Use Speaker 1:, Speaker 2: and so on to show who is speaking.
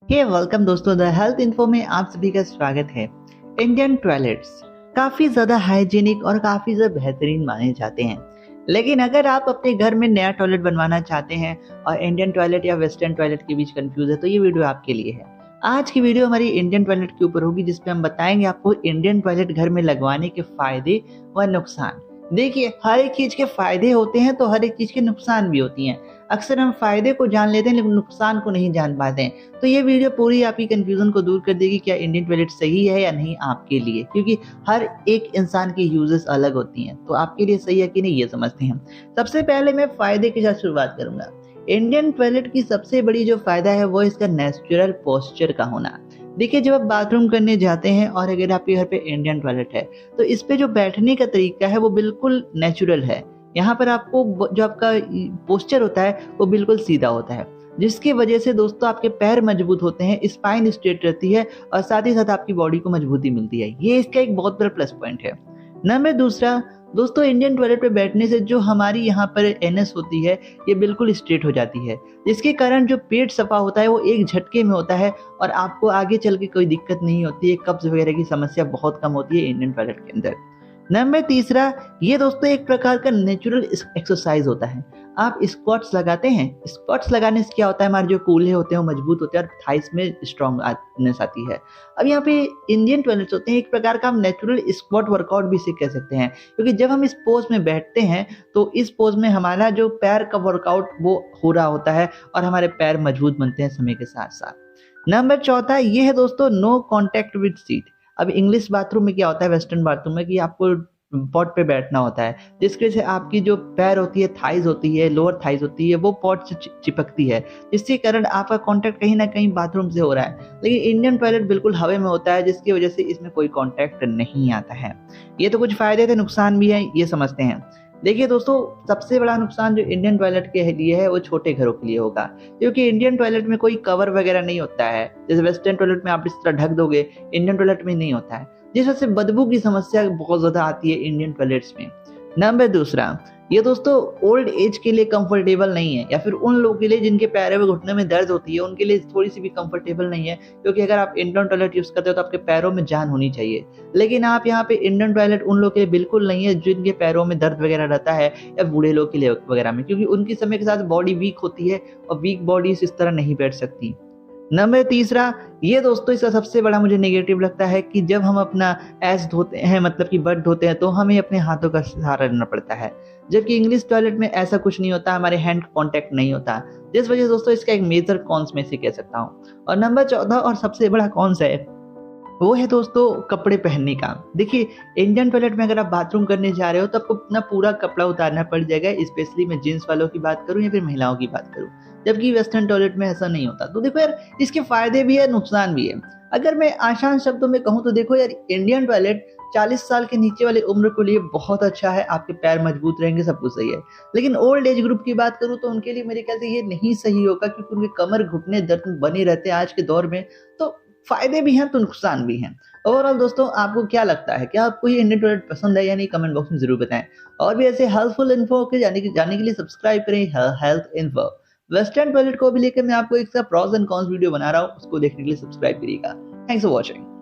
Speaker 1: Welcome दोस्तों, the health info में आप सभी का स्वागत है। इंडियन टॉयलेट्स काफ़ी ज़्यादा हाइजीनिक और काफ़ी ज़्यादा बेहतरीन माने जाते हैं। लेकिन अगर आप अपने घर में नया टॉयलेट बनवाना चाहते हैं और इंडियन टॉयलेट या वेस्टर्न टॉयलेट के बीच कंफ्यूज है, तो ये वीडियो आपके लिए है। आज की वीडियो हमारी इंडियन टॉयलेट के ऊपर होगी, जिसमें हम बताएंगे आपको इंडियन टॉयलेट घर में लगवाने के फायदे व नुकसान। देखिए, हर एक चीज़ के फायदे होते हैं तो हर एक चीज़ के नुकसान भी होती हैं। अक्सर हम फायदे को जान लेते हैं लेकिन नुकसान को नहीं जान पाते हैं। तो ये वीडियो पूरी आपकी कंफ्यूजन को दूर कर देगी, क्या इंडियन टॉयलेट सही है या नहीं आपके लिए, क्योंकि हर एक इंसान की यूजेस अलग होती हैं। तो आपके लिए सही है कि नहीं, ये समझते हैं। सबसे पहले मैं फायदे के साथ शुरुआत करूंगा। इंडियन टॉयलेट की सबसे बड़ी जो फायदा है वो इसका नेचुरल पोस्चर का होना। देखिए, जब आप बाथरूम करने जाते हैं और अगर आपके घर पे इंडियन टॉयलेट है तो इस पे जो बैठने का तरीका है वो बिल्कुल नेचुरल है। यहाँ पर आपको जो आपका पोस्चर होता है वो बिल्कुल सीधा होता है, जिसकी वजह से दोस्तों आपके पैर मजबूत होते हैं, स्पाइन स्ट्रेट रहती है और साथ ही साथ आपकी बॉडी को मजबूती मिलती है। ये इसका एक बहुत बड़ा प्लस पॉइंट है। नंबर दूसरा, दोस्तों इंडियन टॉयलेट पे बैठने से जो हमारी यहाँ पर एनएस होती है ये बिल्कुल स्ट्रेट हो जाती है, जिसके कारण जो पेट सफा होता है वो एक झटके में होता है और आपको आगे चल के कोई दिक्कत नहीं होती है। कब्ज वगैरह की समस्या बहुत कम होती है इंडियन टॉयलेट के अंदर। नंबर तीसरा, ये दोस्तों एक प्रकार का नेचुरल एक्सरसाइज होता है। आप स्क्वाट्स लगाते हैं, स्क्वाट्स लगाने से क्या होता है, हमारे जो कूल्हे होते हैं वो मजबूत होते हैं और थाइस में स्ट्रॉन्गनेस आती है। अब यहाँ पे इंडियन टॉयलेट्स होते हैं एक प्रकार का हम नेचुरल स्क्वाट वर्कआउट भी इसे कह सकते हैं, क्योंकि जब हम इस पोज में बैठते हैं तो इस पोज में हमारा जो पैर का वर्कआउट वो हो रहा होता है और हमारे पैर मजबूत बनते हैं समय के साथ साथ। नंबर चौथा ये है दोस्तों, नो कॉन्टेक्ट विद सीट। अब इंग्लिश बाथरूम में क्या होता है, वेस्टर्न बाथरूम में, कि आपको पॉट पे बैठना होता है, जिसकी वजह से आपकी जो पैर होती है, थाइज होती है, लोअर थाइज होती है, वो पॉट से चिपकती है, जिसके कारण आपका कांटेक्ट कहीं ना कहीं बाथरूम से हो रहा है। लेकिन इंडियन टॉयलेट बिल्कुल हवा में होता है, जिसकी वजह से इसमें कोई कांटेक्ट नहीं आता है। ये तो कुछ फायदे थे, नुकसान भी है, ये समझते हैं। देखिए दोस्तों, सबसे बड़ा नुकसान जो इंडियन टॉयलेट के लिए है वो छोटे घरों के लिए होगा, क्योंकि इंडियन टॉयलेट में कोई कवर वगैरह नहीं होता है। जैसे वेस्टर्न टॉयलेट में आप इस तरह ढक दोगे, इंडियन टॉयलेट में नहीं होता है, जिस वजह से बदबू की समस्या बहुत ज्यादा आती है इंडियन टॉयलेट्स में। नंबर दूसरा, ये दोस्तों ओल्ड एज के लिए कंफर्टेबल नहीं है, या फिर उन लोगों के लिए जिनके पैरों में घुटने में दर्द होती है उनके लिए थोड़ी सी भी कंफर्टेबल नहीं है, क्योंकि अगर आप इंडियन टॉयलेट यूज करते हो तो आपके पैरों में जान होनी चाहिए। लेकिन आप यहाँ पे इंडियन टॉयलेट उन लोगों के लिए बिल्कुल नहीं है जिनके पैरों में दर्द वगैरह रहता है, या बूढ़े लोग के लिए वगैरह में, क्योंकि उनकी समय के साथ बॉडी वीक होती है और वीक बॉडी इस तरह नहीं बैठ सकती। नंबर तीसरा, ये दोस्तों इसका सबसे बड़ा मुझे नेगेटिव लगता है कि जब हम अपना एस धोते हैं, मतलब कि बट धोते हैं, तो हमें अपने हाथों का सहारा लेना पड़ता है, जबकि इंग्लिश टॉयलेट में ऐसा कुछ नहीं होता, हमारे हैंड कांटेक्ट नहीं होता, जिस वजह से दोस्तों इसका एक मेजर कॉन्स में से कह सकता हूँ। और नंबर चौथा और सबसे बड़ा कॉन्स है वो है दोस्तों कपड़े पहनने का। देखिए, इंडियन टॉयलेट में अगर आप बाथरूम करने जा रहे हो तो आपको अपना पूरा कपड़ा उतारना पड़ जाएगा, स्पेशली मैं जेंट्स वालों की बात करूं या फिर महिलाओं की बात करूं, जबकि वेस्टर्न टॉयलेट में ऐसा नहीं होता। तो देखो यार, इसके फायदे भी है, नुकसान भी है। अगर मैं आसान शब्दों में कहूँ तो देखो यार, इंडियन टॉयलेट 40 साल के नीचे वाली उम्र के लिए बहुत अच्छा है, आपके पैर मजबूत रहेंगे, सब कुछ सही है। लेकिन ओल्ड एज ग्रुप की बात करूं तो उनके लिए मेरे ख्याल से ये नहीं सही होगा, क्योंकि उनके कमर घुटने दर्द बने रहते हैं आज के दौर में। तो फायदे भी हैं तो नुकसान भी हैं। ओवरऑल दोस्तों, आपको क्या लगता है, क्या आपको ये इंडियन टॉयलेट पसंद है या नहीं, कमेंट बॉक्स में जरूर बताएं। और भी ऐसे हेल्पफुल इन्फो के जाने के लिए सब्सक्राइब करें हेल्थ इन्फो। वेस्टर्न टॉयलेट को भी लेकर मैं आपको एक प्रोस एंड कॉन्स वीडियो बना रहा हूँ, उसको देखने के लिए सब्सक्राइब करिएगा। Thanks for watching.